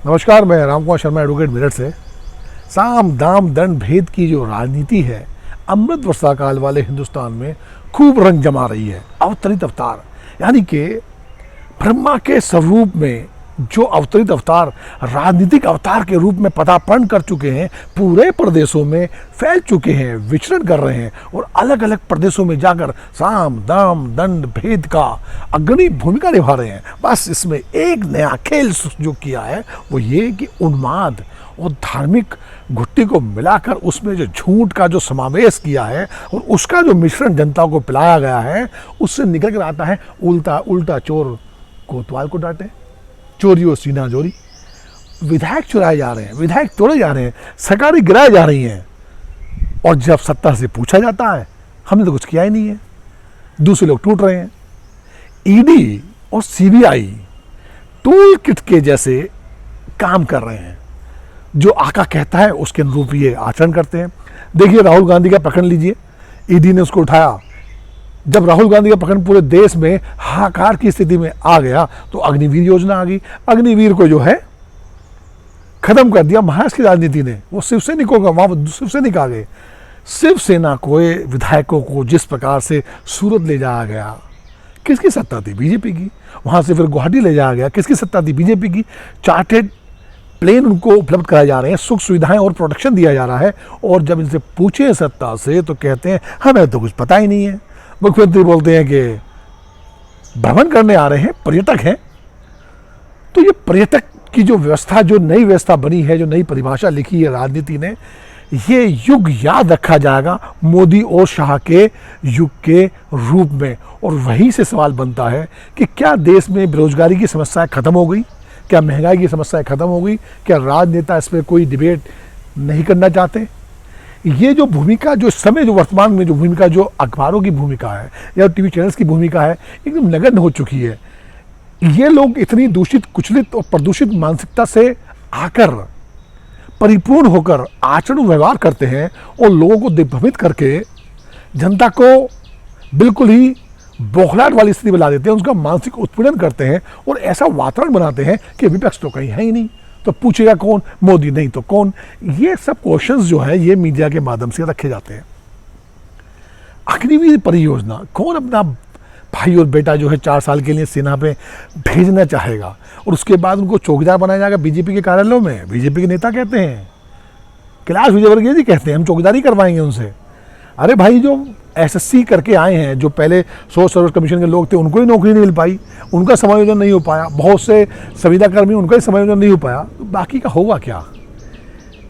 नमस्कार, मैं राम कुमार शर्मा एडवोकेट मेरठ से। साम दाम दंड भेद की जो राजनीति है अमृत वर्षा काल वाले हिंदुस्तान में खूब रंग जमा रही है। अवतरित अवतार यानी कि ब्रह्मा के स्वरूप में जो अवतरित अवतार राजनीतिक अवतार के रूप में पदार्पण कर चुके हैं, पूरे प्रदेशों में फैल चुके हैं, विचरण कर रहे हैं और अलग अलग प्रदेशों में जाकर साम दाम दंड भेद का अग्रणी भूमिका निभा रहे हैं। बस इसमें एक नया खेल जो किया है वो ये कि उन्माद और धार्मिक घुट्टी को मिलाकर उसमें जो झूठ का जो समावेश किया है और उसका जो मिश्रण जनता को पिलाया गया है, उससे निकल कर आता है उल्टा उल्टा चोर कोतवाल को डांटे, चोरी और सीना चोरी। विधायक चुराए जा रहे हैं, विधायक तोड़े जा रहे हैं, सरकारें गिराई जा रही हैं और जब सत्ता से पूछा जाता है हमने तो कुछ किया ही नहीं है। दूसरे लोग टूट रहे हैं। ईडी और सीबीआई टूल किट के जैसे काम कर रहे हैं। जो आका कहता है उसके अनुरूप ये आचरण करते हैं। देखिए, राहुल गांधी का प्रकरण लीजिए, ईडी ने उसको उठाया। जब राहुल गांधी का प्रकरण पूरे देश में हाहाकार की स्थिति में आ गया तो अग्निवीर योजना आ गई। अग्निवीर को जो है खत्म कर दिया महाराष्ट्र की राजनीति ने। वो शिवसैनिकों का वहां शिवसैनिक आ गए। शिवसेना को विधायकों को जिस प्रकार से सूरत ले जाया गया, किसकी सत्ता थी? बीजेपी की। वहां से फिर गुवाहाटी ले जाया गया, किसकी सत्ता थी? बीजेपी की। चार्टेड प्लेन उनको उपलब्ध कराए जा रहे हैं, सुख सुविधाएं और प्रोटेक्शन दिया जा रहा है और जब इनसे पूछे सत्ता से तो कहते हैं हमें तो कुछ पता ही नहीं है। मुख्यमंत्री बोलते हैं कि भ्रमण करने आ रहे हैं, पर्यटक हैं। तो ये पर्यटक की जो व्यवस्था, जो नई व्यवस्था बनी है, जो नई परिभाषा लिखी है राजनीति ने, ये युग याद रखा जाएगा मोदी और शाह के युग के रूप में। और वहीं से सवाल बनता है कि क्या देश में बेरोजगारी की समस्या खत्म हो गई? क्या महंगाई की समस्या खत्म हो गई? क्या राजनेता इस पर कोई डिबेट नहीं करना चाहते? ये जो भूमिका, जो समय, जो वर्तमान में जो भूमिका, जो अखबारों की भूमिका है या टीवी चैनल्स की भूमिका है, एकदम नगण्य हो चुकी है। ये लोग इतनी दूषित, कुचलित और प्रदूषित मानसिकता से आकर परिपूर्ण होकर आचरण व्यवहार करते हैं और लोगों को दिग्भ्रमित करके जनता को बिल्कुल ही बौखलाहट वाली स्थिति में ला देते हैं, उसका मानसिक उत्पीड़न करते हैं और ऐसा वातावरण बनाते हैं कि विपक्ष तो कहीं है ही नहीं, तो पूछेगा कौन? मोदी नहीं तो कौन? ये सब क्वेश्चंस जो है ये मीडिया के माध्यम से रखे जाते हैं। अग्निवीर परियोजना, कौन अपना भाई और बेटा जो है 4 साल के लिए सेना पे भेजना चाहेगा और उसके बाद उनको चौकीदार बनाया जाएगा बीजेपी के कार्यालयों में? बीजेपी के नेता कहते हैं, कैलाश विजयवर्गीय जी कहते हैं हम चौकीदारी करवाएंगे उनसे। अरे भाई, जो एसएससी करके आए हैं, जो पहले सोर्स सर्विस कमीशन के लोग थे, उनको ही नौकरी नहीं मिल पाई, उनका समायोजन नहीं हो पाया। बहुत से संविदा कर्मी, उनका ही समायोजन नहीं हो पाया, तो बाकी का होगा क्या?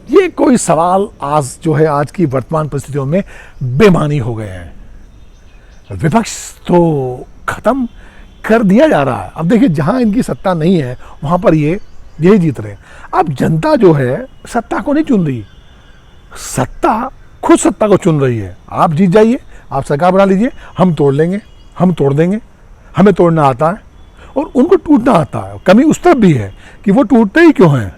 ये कोई सवाल आज जो है, आज की वर्तमान परिस्थितियों में बेमानी हो गए हैं। विपक्ष तो खत्म कर दिया जा रहा है। अब देखिए, जहां इनकी सत्ता नहीं है वहां पर ये यही जीत रहे हैं। अब जनता जो है सत्ता को नहीं चुन रही, सत्ता खुद सत्ता को चुन रही है। आप जीत जाइए, आप सरकार बना लीजिए, हम तोड़ लेंगे, हम तोड़ देंगे, हमें तोड़ना आता है और उनको टूटना आता है। कमी उस तरफ भी है कि वो टूटते ही क्यों हैं?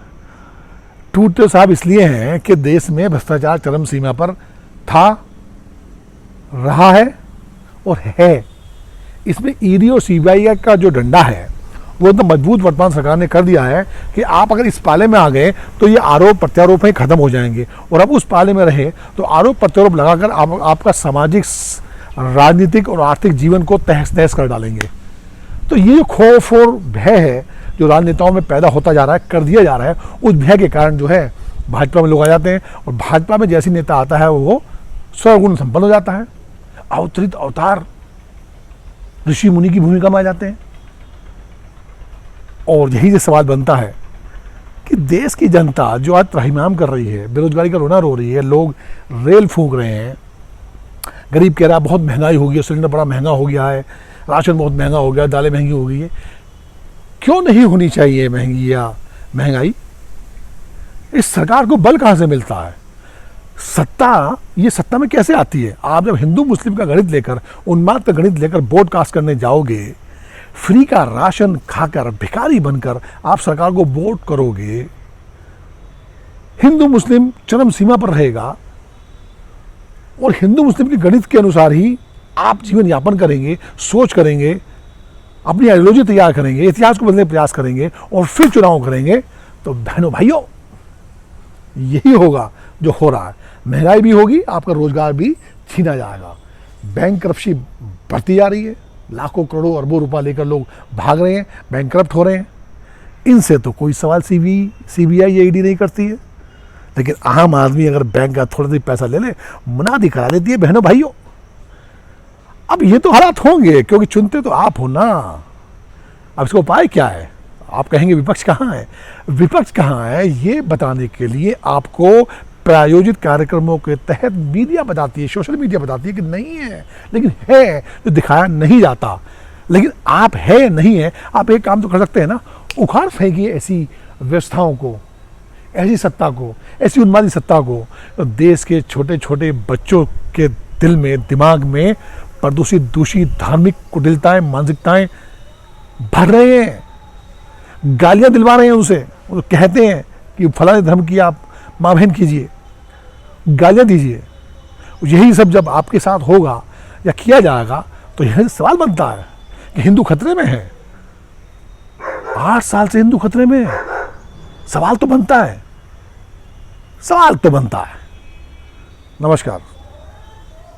टूटते साहब इसलिए हैं कि देश में भ्रष्टाचार चरम सीमा पर था, रहा है और है। इसमें ईडी और सीबीआई का जो डंडा है वो एकदम मजबूत वर्तमान सरकार ने कर दिया है कि आप अगर इस पाले में आ गए तो ये आरोप प्रत्यारोप ही खत्म हो जाएंगे और अब उस पाले में रहे तो आरोप प्रत्यारोप लगाकर आपका सामाजिक, राजनीतिक और आर्थिक जीवन को तहस नहस कर डालेंगे। तो ये जो खौफ और भय है जो राजनेताओं में पैदा होता जा रहा है, कर दिया जा रहा है, उस भय के कारण जो है भाजपा में लोग आ जाते हैं और भाजपा में जैसी नेता आता है वो सर्वगुण संपन्न हो जाता है। अवतरित अवतार ऋषि मुनि की भूमिका में आ जाते हैं। और यही से सवाल बनता है कि देश की जनता जो आज त्राहिमाम कर रही है, बेरोजगारी का रोना रो रही है, लोग रेल फूंक रहे हैं, गरीब कह रहा है बहुत महंगाई हो गई है, सिलेंडर बड़ा महंगा हो गया है, राशन बहुत महंगा हो गया, दालें महंगी हो गई है। क्यों नहीं होनी चाहिए महंगी या महंगाई? इस सरकार को बल कहाँ से मिलता है? सत्ता, ये सत्ता में कैसे आती है? आप जब हिंदू मुस्लिम का गणित लेकर, उन्माद का गणित लेकर वोट कास्ट करने जाओगे, फ्री का राशन खाकर भिखारी बनकर आप सरकार को वोट करोगे, हिंदू मुस्लिम चरम सीमा पर रहेगा और हिंदू मुस्लिम के गणित के अनुसार ही आप जीवन यापन करेंगे, सोच करेंगे, अपनी आइडियोलॉजी तैयार करेंगे, इतिहास को बदलने का प्रयास करेंगे और फिर चुनाव करेंगे, तो बहनों भाइयों, यही होगा जो हो रहा है। महंगाई भी होगी, आपका रोजगार भी छीना जाएगा, बैंकरप्सी बढ़ती जा रही है, लाखों करोड़ों अरबों रुपया लेकर लोग भाग रहे हैं, बैंकरप्ट हो रहे हैं। इनसे तो कोई सवाल सीबीआई ईडी नहीं करती है, लेकिन आम आदमी अगर बैंक का थोड़ा सा पैसा ले ले, मुनादी करा देती है बहनों भाइयों। अब ये तो हालात होंगे, क्योंकि चुनते तो आप हो ना। अब इसका उपाय क्या है? आप कहेंगे विपक्ष कहाँ है? विपक्ष कहाँ है ये बताने के लिए आपको प्रायोजित कार्यक्रमों के तहत मीडिया बताती है, सोशल मीडिया बताती है कि नहीं है, लेकिन है जो दिखाया नहीं जाता। लेकिन आप है नहीं है, आप एक काम तो कर सकते हैं ना, उखाड़ फेंकिए ऐसी व्यवस्थाओं को, ऐसी सत्ता को, ऐसी उन्मादी सत्ता को। तो देश के छोटे छोटे बच्चों के दिल में, दिमाग में प्रदूषित, दूषित धार्मिक कुटिलताएं, मानसिकताएं भर रहे हैं, गालियां दिलवा रहे हैं उनसे। वो कहते हैं कि फलाने धर्म की आप माँ बहन कीजिए, गालियां दीजिए। यही सब जब आपके साथ होगा या किया जाएगा तो यह सवाल बनता है कि हिंदू खतरे में है। 8 साल से हिंदू खतरे में है। सवाल तो बनता है, सवाल तो बनता है। नमस्कार।